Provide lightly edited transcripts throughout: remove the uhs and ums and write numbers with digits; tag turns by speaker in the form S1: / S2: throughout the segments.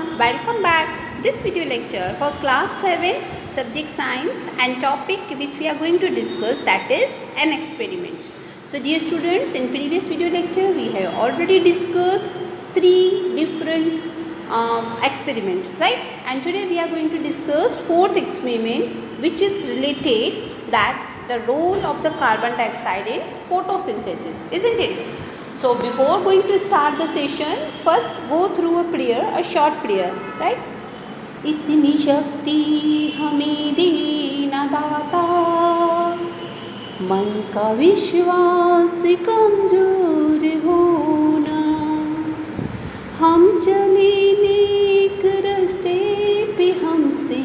S1: everyone, welcome back. This video lecture for class 7 subject science and topic which we are going to discuss, that is an experiment. So dear students, in previous video lecture we have already discussed 3 different experiment, right? And today we are going to discuss 4th experiment which is related that the role of the carbon dioxide in photosynthesis, isn't it? So before going to start the session, first go through a prayer, a short prayer, right? इतनी शक्ति हमें देना दाता, मन का विश्वास कमजोर होना, हम चले नेक रास्ते पे हमसे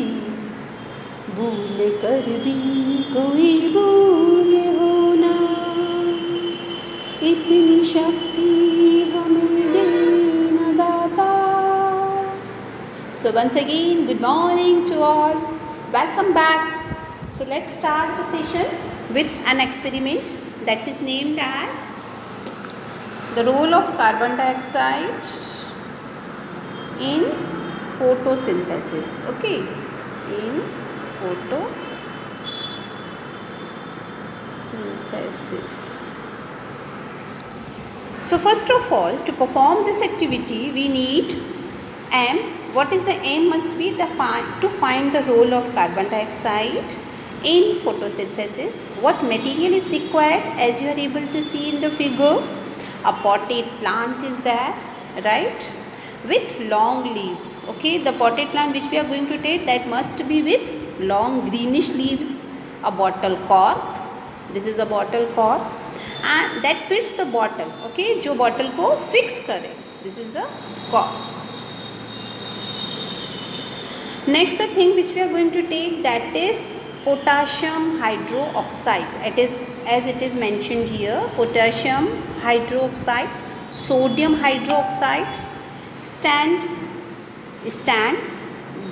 S1: भूल कर भी कोई भूल होना, इतनी शक्ति हमें देना दाता. So once again, good morning to all. Welcome back. So let's start the session with an experiment that is named as the role of carbon dioxide in photosynthesis. Okay, in photosynthesis. So first of all, to perform this activity, we need M. What is the aim? Must be to find the role of carbon dioxide in photosynthesis. What material is required? As you are able to see in the figure, a potted plant is there, right? With long leaves. Okay, the potted plant which we are going to take, that must be with long greenish leaves. A bottle cork. This is a bottle cork, and that fits the bottle. Okay, जो bottle को fix करे. This is the cork. Next, the thing which we are going to take, that is potassium hydroxide. It is, as it is mentioned here, potassium hydroxide, sodium hydroxide, stand,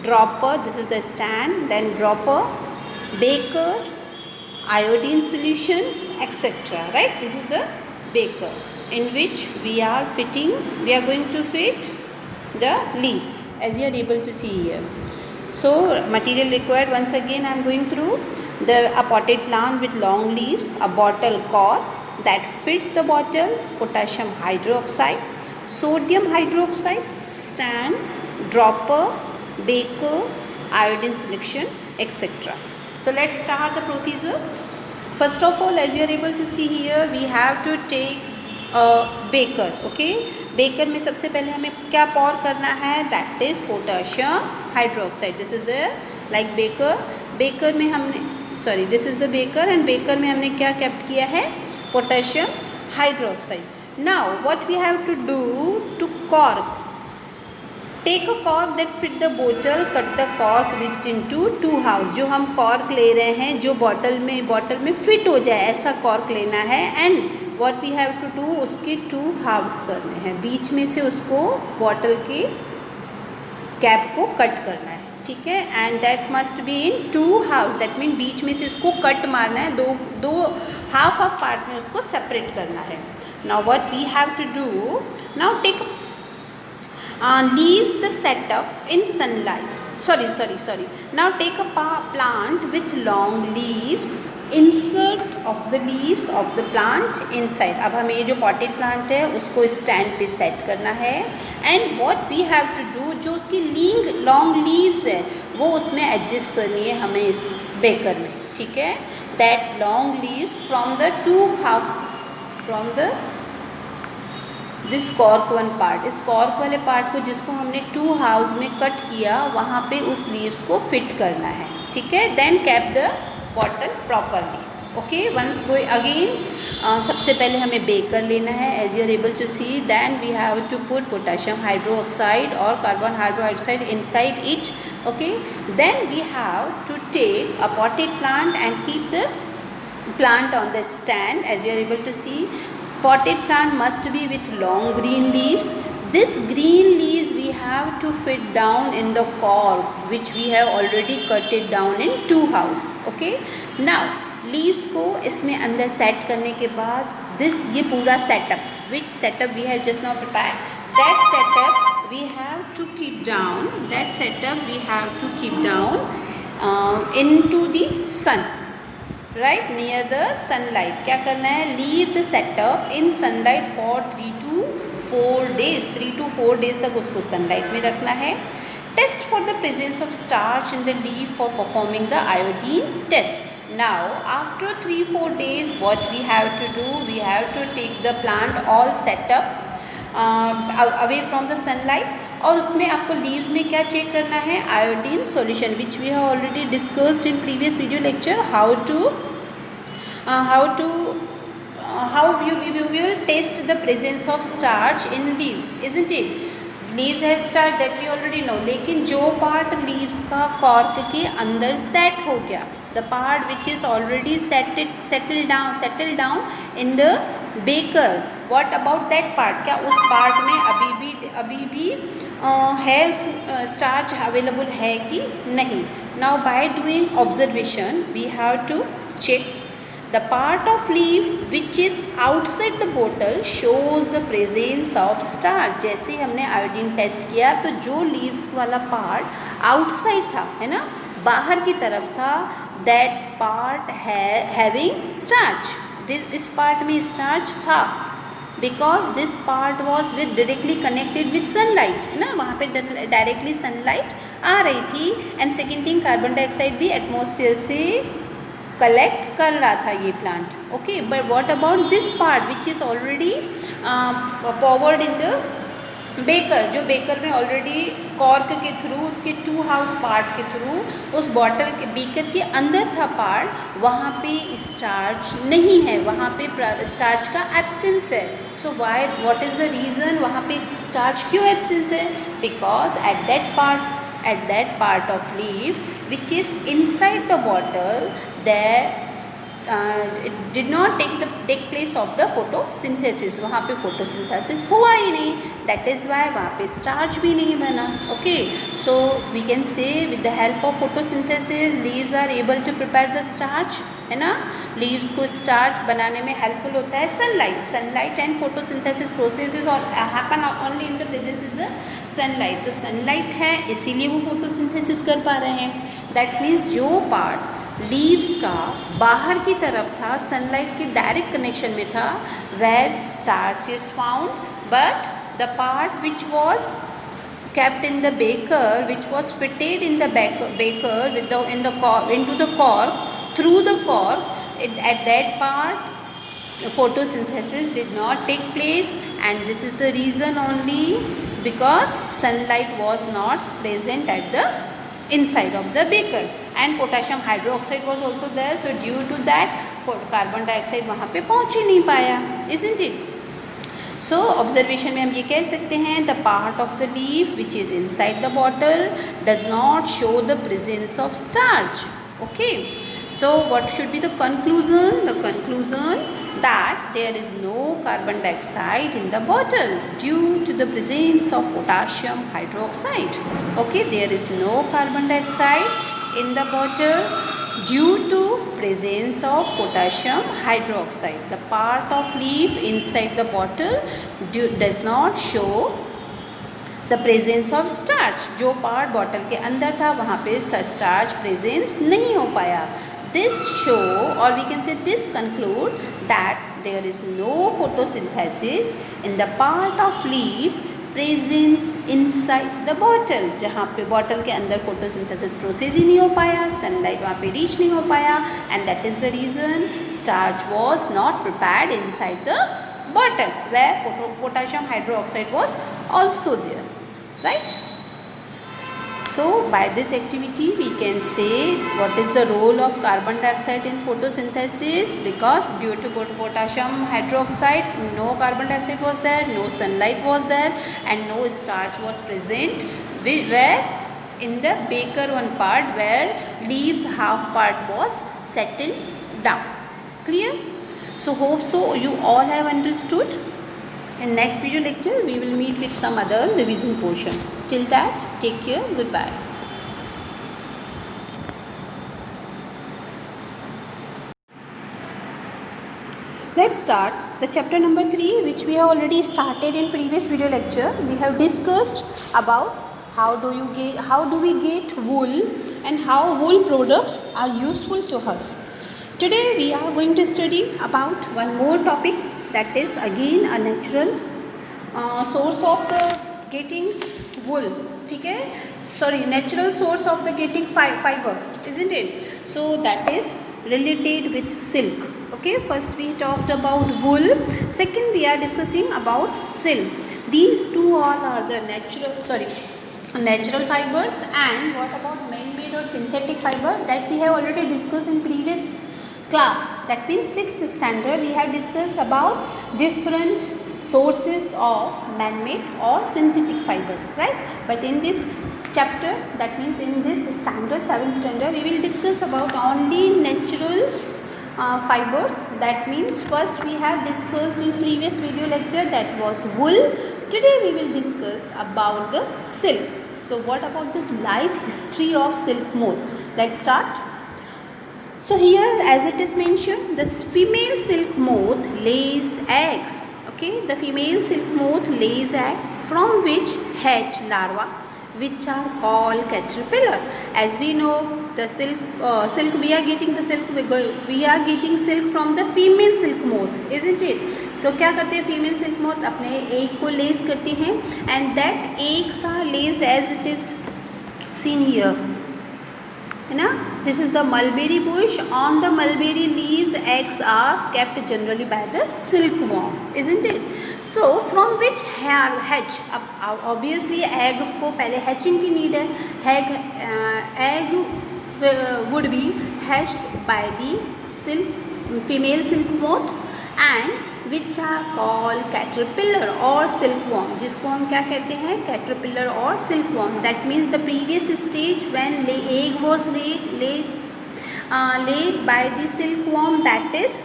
S1: dropper. This is the stand. Then dropper, beaker, iodine solution, etc. Right? This is the beaker in which we are going to fit the leaves, as you are able to see here. So material required, once again I am going through a potted plant with long leaves, a bottle cork that fits the bottle, potassium hydroxide, sodium hydroxide, stand, dropper, beaker, iodine solution, etc. So let's start the procedure. First of all, as you are able to see here, we have to take beaker. Okay, beaker में सबसे पहले हमें क्या pour करना है, that is potassium hydroxide. This is like beaker में हमने this is the beaker, and beaker में हमने क्या केप्ट किया है, potassium hydroxide. Now what we have to do to cork, take a cork that fit the बोतल, cut the cork with into 2 halves. जो हम कॉर्क ले रहे हैं, जो बॉटल में फिट हो जाए, ऐसा कॉर्क लेना है. And what we have to do, उसके 2 हाउस करने हैं, बीच में से उसको बॉटल के कैप को कट करना है. ठीक है, and that must be in 2 halves. That mean बीच में से उसको कट मारना है, दो हाफ पार्ट में उसको सेपरेट करना है. Now what we have to do, now take leaves the setup in sunlight. Now take a plant with long leaves, insert of the leaves of the plant inside. अब हमें ये जो potted plant है उसको stand पे set करना है. And what we have to do, जो उसकी long leaves है वो उसमें adjust करनी है हमें इस बेकर में. ठीक है, that long leaves from the 2 half, from the this cork one part, इस कॉर्क वाले पार्ट को जिसको हमने 2 हाउस में कट किया, वहाँ पे उस लीव्स को फिट करना है. ठीक है, then cap the bottle properly. Okay, once go again, सबसे पहले हमें बेकर लेना है, as you are able to see. Then we have to put potassium hydroxide और carbon hydroxide inside it. Okay, then we have to take a potted plant and keep the plant on the stand, as you are able to see. Potted plant must be with long green leaves. This green leaves we have to fit down in the cork which we have already cut it down in 2 house. Okay, now leaves को इसमें अंदर set करने के बाद ये पूरा setup, which setup we have just now prepared, that setup we have to keep down, that setup we have to keep down into the sun, right, near the sunlight. क्या करना है, leave the setup in sunlight for 3 to 4 days, 3 to 4 days तक उसको sunlight में रखना है. Test for the presence of starch in the leaf for performing the iodine test. Now after 3-4 days what we have to do, we have to take the plant all set up away from the sunlight, और उसमें आपको leaves में क्या check करना है, iodine solution, which we have already discussed in previous video lecture, how you will test the presence of starch in leaves, isn't it? Leaves have starch, that we already know, लेकिन जो part leaves का cork के अंदर set हो गया, the part which is already settle down in the baker, what about that part, क्या उस part में अभी भी है स्टार्च अवेलेबल है कि नहीं. Now by doing observation we have to check the part of leaf which is outside the bottle shows the presence of starch. जैसे ही हमने आयोडीन टेस्ट किया तो जो लीव्स वाला पार्ट आउटसाइड था, है ना, बाहर की तरफ था, that part having starch, इस पार्ट में स्टार्च था, because this part was directly connected with sunlight, है ना, वहाँ पे डायरेक्टली सनलाइट आ रही थी. And second thing, carbon dioxide भी एटमॉस्फेयर से कलेक्ट कर रहा था ये plant. Okay, but what about this part which is already powered in the baker, जो बेकर में ऑलरेडी कॉर्क के थ्रू, उसके 2 हाउस पार्ट के थ्रू उस बॉटल के बेकर के अंदर था पार्ट, वहाँ पे स्टार्च नहीं है, वहाँ पे स्टार्च का एब्सेंस है. So why, what is the reason, वहाँ पे स्टार्च क्यों एब्सेंस है, because at that part of leaf which is inside the bottle, there it did not take place of the photosynthesis, वहाँ पे photosynthesis हुआ ही नहीं, that is why वहाँ पे starch भी नहीं बना. Okay, so we can say with the help of photosynthesis leaves are able to prepare the starch, है ना. लीव्स को स्टार्च बनाने में हेल्पफुल होता है सनलाइट एंड फोटोसिंथेसिस प्रोसेसेस और happen only in the presence of the sunlight. तो sunlight है इसीलिए वो फोटोसिंथेसिस कर पा रहे हैं. दैट मीन्स जो पार्ट लीव्स का बाहर की तरफ था, सनलाइट के डायरेक्ट कनेक्शन में था, where starch is found, but the part which was kept in the beaker, which was fitted in the beaker with into the cork, through the cork, at that part photosynthesis did not take place, and this is the reason only, because sunlight was not present at the inside of the beaker, and potassium hydroxide was also there, so due to that carbon dioxide वहाँ पे पहुँच ही नहीं पाया, isn't it? So observation में हम ये कह सकते हैं, the part of the leaf which is inside the bottle does not show the presence of starch. Okay, so what should be the conclusion? The conclusion that there is no carbon dioxide in the bottle due to the presence of potassium hydroxide. Okay, there is no carbon dioxide in the bottle due to presence of potassium hydroxide. The part of leaf inside the bottle does not show the presence of starch. जो part bottle के अंदर था वहाँ पे starch presence नहीं हो पाया. This show, or we can say this conclude, that there is no photosynthesis in the part of leaf presence inside the bottle. जहाँ पे बॉटल के अंदर फोटोसिंथेसिस प्रोसेस ही नहीं हो पाया, सनलाइट वहाँ पे रीच नहीं हो पाया, and that is the reason starch was not prepared inside the bottle where potassium hydroxide was also there, right? So by this activity we can say what is the role of carbon dioxide in photosynthesis, because due to potassium hydroxide no carbon dioxide was there, no sunlight was there, and no starch was present where in the beaker one part where leaves half part was settled down. Clear? So hope so you all have understood. In next video lecture we will meet with some other revision portion. Till that, take care, goodbye. Let's start the chapter number 3, which we have already started in previous video lecture. We have discussed about how do we get wool and how wool products are useful to us. Today we are going to study about one more topic, that is again a natural source of the getting wool. ठीक है, sorry, natural source of the getting fiber, isn't it? So that is related with silk. Okay, first we talked about wool, second we are discussing about silk. These two all are the natural fibers. And what about man-made or synthetic fiber? That we have already discussed in previous class. That means 6th standard we have discussed about different sources of man-made or synthetic fibers, right? But in this chapter, that means in this standard 7th standard, we will discuss about only natural fibers. That means first we have discussed in previous video lecture, that was wool. Today we will discuss about the silk. So what about this life history of silk moth? Let's start. So here, as it is mentioned, the female silk moth lays eggs. Okay, the female silk moth lays egg from which hatch larvae, which are called caterpillar. As we know, the silk we are getting silk from the female silk moth, isn't it? तो क्या करते हैं female silk moth? अपने egg को lace करती हैं, and that eggs are laced as it is seen here. है ना? This is the mulberry bush. On the mulberry leaves, eggs are kept generally by the silkworm, isn't it? So from which hatch? अब obviously egg को पहले hatching की need है. Egg would be hatched by the female silk moth, and which are called caterpillar or silkworm, जिसको हम क्या कहते हैं? caterpillar or silkworm. That means the previous stage when egg was laid by the silkworm, that is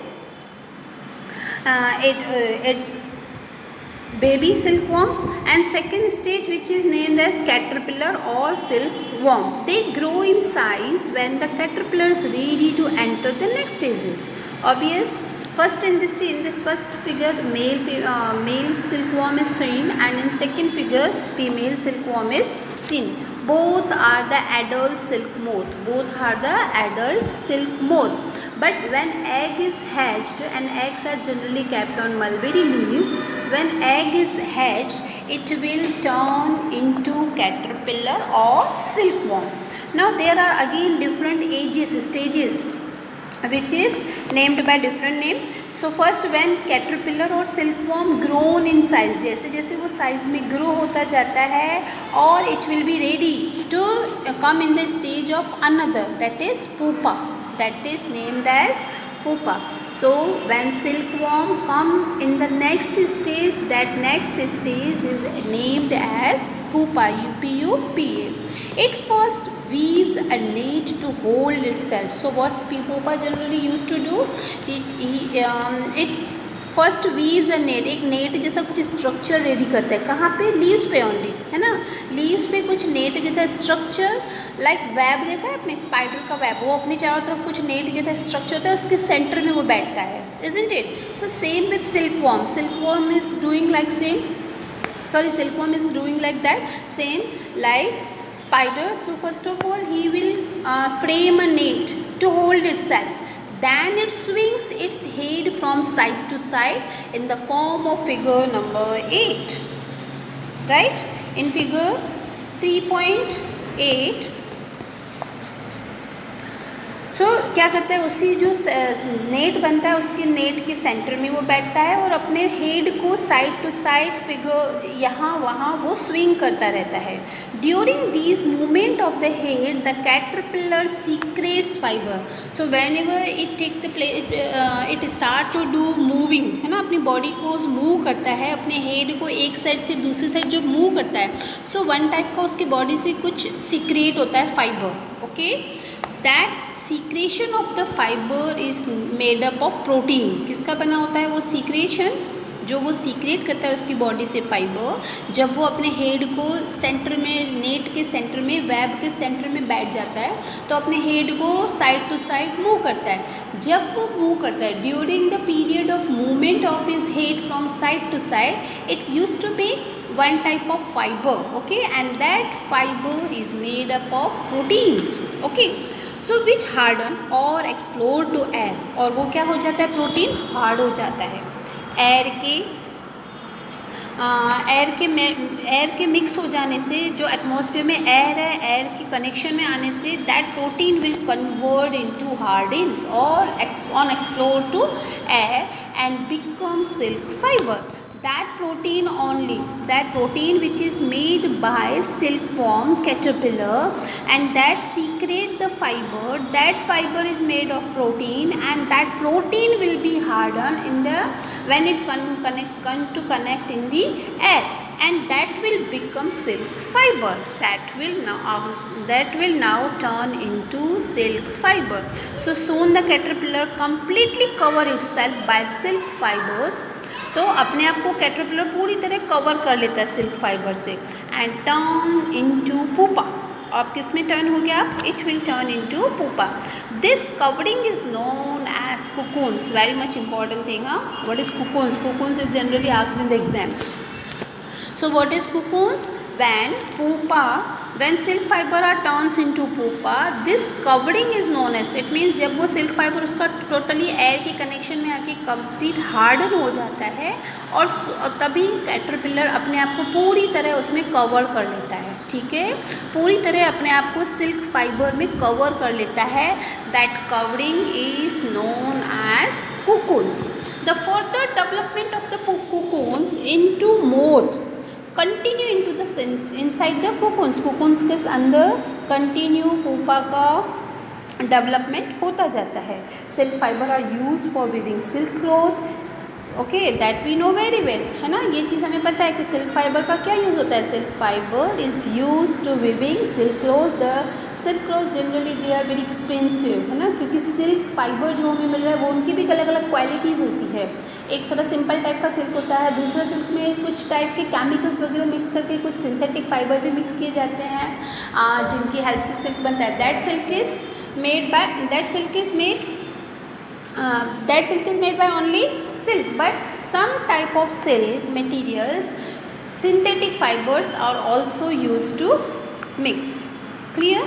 S1: baby silkworm, and second stage which is named as caterpillar or silkworm. They grow in size when the caterpillar is ready to enter the next stages. Obvious. First in this first figure, male silkworm is seen, and in second figures female silkworm is seen. Both are the adult silk moth. But when egg is hatched, and eggs are generally kept on mulberry leaves, when egg is hatched, it will turn into caterpillar or silkworm. Now there are again different stages, which is named by different name. So first, when caterpillar or silkworm grown in size, जैसे जैसे वो size में grow होता जाता है, और it will be ready to come in the stage of another, that is pupa, that is named as pupa. So when silkworm come in the next stage, that next stage is named as pupa, UPUPA. It first weaves a net to hold itself. So what pupa generally used to do, it first weaves a net, एक net जैसा कुछ structure ready करता है. कहाँ पे? Leaves पे only, है ना? लीव्स पे कुछ नेट जैसा स्ट्रक्चर, लाइक वेब देखा है अपने स्पाइडर का वेब, वो अपनी चारों तरफ कुछ नेट जैसा स्ट्रक्चर होता है, उसके सेंटर में वो बैठता है, isn't it? So same with silkworm. Silkworm is doing like that, same like spider. So first of all, he will frame a net to hold itself. Then it swings its head from side to side in the form of figure number 8. Right? In figure 3.8. सो क्या करता है, उसी जो net बनता है उसके net के centre में वो बैठता है और अपने हेड को साइड टू साइड फिगर यहाँ वहाँ वो स्विंग करता रहता है. During this movement of the head the caterpillar secretes fibre. So whenever it take the it start to do moving, है ना, अपनी बॉडी को मूव करता है, अपने हेड को एक साइड से दूसरी साइड जो मूव करता है, सो वन टाइप का उसकी बॉडी से कुछ सीक्रेट होता है fibre. Okay, that secretion of the fibre is made up of protein. किसका बना होता है वो सीक्रेशन? जो वो सीक्रेट करता है उसकी बॉडी से फाइबर, जब वो अपने हेड को सेंटर में, नेट के सेंटर में, वेब के सेंटर में बैठ जाता है तो अपने हेड को साइड टू साइड मूव करता है। जब वो मूव करता है, during the period of movement of his head from side to side, it used to be one type of fiber, okay, and that fiber is made up of proteins, okay, so which harden or explode to air, और वो क्या हो जाता है, protein hard हो जाता है air के मिक्स हो जाने से, जो एटमॉस्फेयर में एयर है, एयर के कनेक्शन में आने से that protein will convert into hardens और on explore to air and become silk fibre. That protein only, that protein which is made by silkworm caterpillar and that secrete the fiber, that fiber is made of protein and that protein will be hardened in the, when it connect in the air, and that will become silk fiber. That will now turn into silk fiber. So soon the caterpillar completely cover itself by silk fibers, तो अपने आप को caterpillar पूरी तरह cover कर लेता है silk fibre से, एंड टर्न इनटू पुपा। अब किस में टर्न हो गया, it will turn into pupa. This covering is known as cocoons, very much important thing. What is cocoons? Cocoons is generally asked in the exams. So what is cocoons? When silk fiber are turns into pupa, this covering is known as, it means जब वो silk fibre उसका totally air के connection में आके complete harden हो जाता है और तभी कैटरपिलर अपने आप को पूरी तरह उसमें कवर कर लेता है, ठीक है, पूरी तरह अपने आप को सिल्क फाइबर में कवर कर लेता है। That covering is known as cocoons. The further development of the cocoons into moth continue into the inside the cocoons के अंदर कंटिन्यू पुपा का डेवलपमेंट होता जाता है। Silk fibre are use for weaving silk cloth, okay, that we know very well, है ना, ये चीज़ हमें पता है कि सिल्क फाइबर का क्या यूज़ होता है। Silk fibre is use to weaving silk cloth. The silk cloth generally they are very expensive, है ना, क्योंकि सिल्क फाइबर जो हमें मिल रहा है वो उनकी भी अलग अलग क्वालिटीज़ होती है। एक थोड़ा सिंपल टाइप का सिल्क होता है, दूसरा सिल्क में कुछ टाइप के केमिकल्स वगैरह मिक्स करके कुछ सिंथेटिक फाइबर भी मिक्स किए जाते हैं जिनकी हेल्प से सिल्क बनता है। That silk is made by only silk, but some type of silk materials, synthetic fibers are also used to mix. Clear?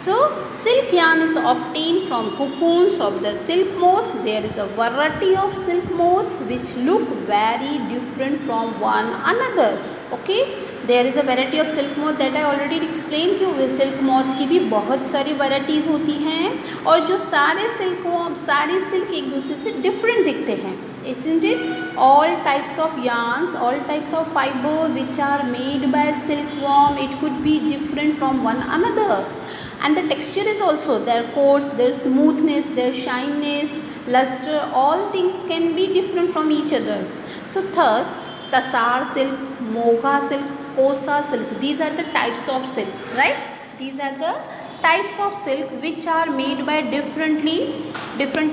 S1: So silk yarn is obtained from cocoons of the silk moth. There is a variety of silk moths which look very different from one another. Okay, there is a variety of silk moth that I already explained कि silk moth की भी बहुत सारी varieties होती हैं और जो सारे सिल्क एक दूसरे से different दिखते हैं, isn't it? All types of yarns, all types of fiber which are made by silkworm, it could be different from one another, and the texture is also, their coarse, their smoothness, their shininess, luster, all things can be different from each other. So thus Tasar silk, Mogha silk, Kosa silk, these are the types of silk, right? These are the types of silk which are made by different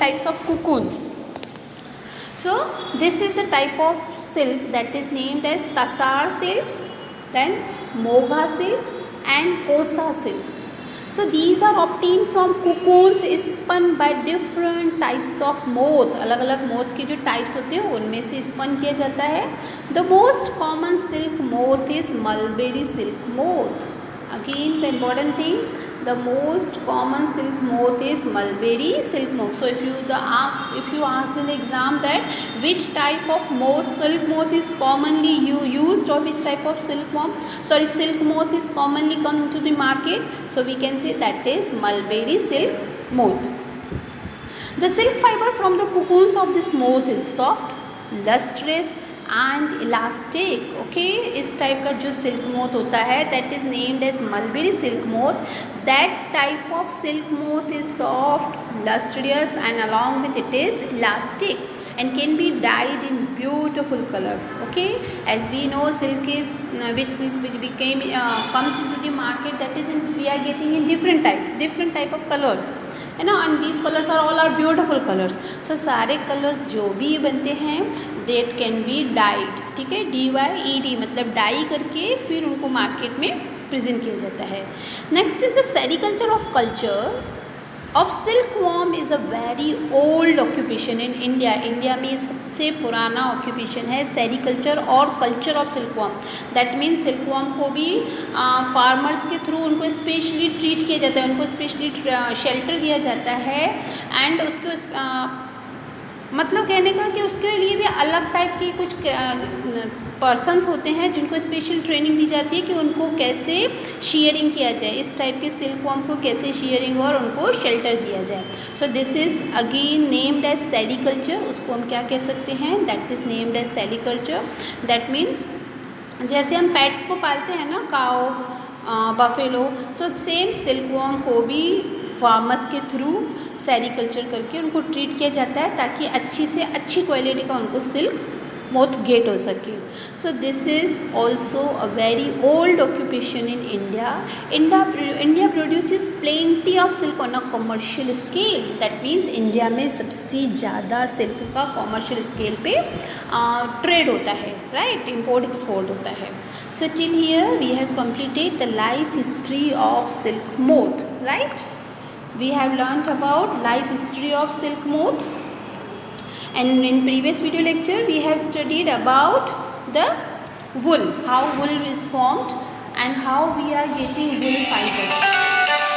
S1: types of cocoons. So this is the type of silk that is named as Tasar silk, then Mogha silk and Kosa silk. So these are obtained from cocoons spun by different types of moth. अलग अलग moth के जो types होते हैं उनमें से spun किया जाता है. The most common silk moth is mulberry silk moth. Again the important thing, the most common silk moth is mulberry silk moth. So if you asked in the exam that which type of moth, silk moth is commonly used, or which type of silk moth is commonly come into the market, so we can say that is mulberry silk moth. The silk fiber from the cocoons of this moth is soft, lustrous and elastic. Okay, इस type का जो silk moth होता है that is named as mulberry silk moth. That type of silk moth is soft, lustrous and along with it is elastic and can be dyed in beautiful colors. Okay, as we know silk is which comes into the market, that is we are getting in different type of colors. है ना, and these colours are all are beautiful colours. So सारे colours जो भी बनते हैं that can be died, ठीक है, DYED मतलब डाई करके फिर उनको मार्केट में प्रेजेंट किया जाता है. Next is the sericulture of culture of silkworm is a very old occupation in India. India में सबसे पुराना ऑक्यूपेशन है सेरिकल्चर और culture of silkworm. That means silkworm को भी फार्मर्स के थ्रू उनको स्पेशली ट्रीट किया जाता है, उनको स्पेशली शेल्टर दिया जाता है, एंड उसको मतलब कहने का कि उसके लिए भी अलग टाइप की कुछ पर्सन्स होते हैं जिनको स्पेशल ट्रेनिंग दी जाती है कि उनको कैसे शेयरिंग किया जाए, इस टाइप के सिल्कवॉर्म को कैसे शेयरिंग और उनको शेल्टर दिया जाए. So this is again named as sericulture. उसको हम क्या कह सकते हैं, that is named as sericulture. That means जैसे हम पेट्स को पालते हैं ना, cow, buffalo, so same silkworm को भी फार्मर्स के थ्रू सेरिकल्चर करके उनको ट्रीट किया जाता है ताकि अच्छी से अच्छी क्वालिटी का उनको सिल्क मोथ गेट हो सके. सो this is also a very old occupation in India. India produces plenty of silk on a commercial scale. That means India में सबसे ज़्यादा सिल्क का कमर्शियल स्केल पे ट्रेड होता है, राइट, इम्पोर्ट एक्सपोर्ट होता है. So till here we have completed the life history of silk moth, right. We have learnt about life history of silk moth, and in previous video lecture we have studied about the wool, how wool is formed and how we are getting wool fibers.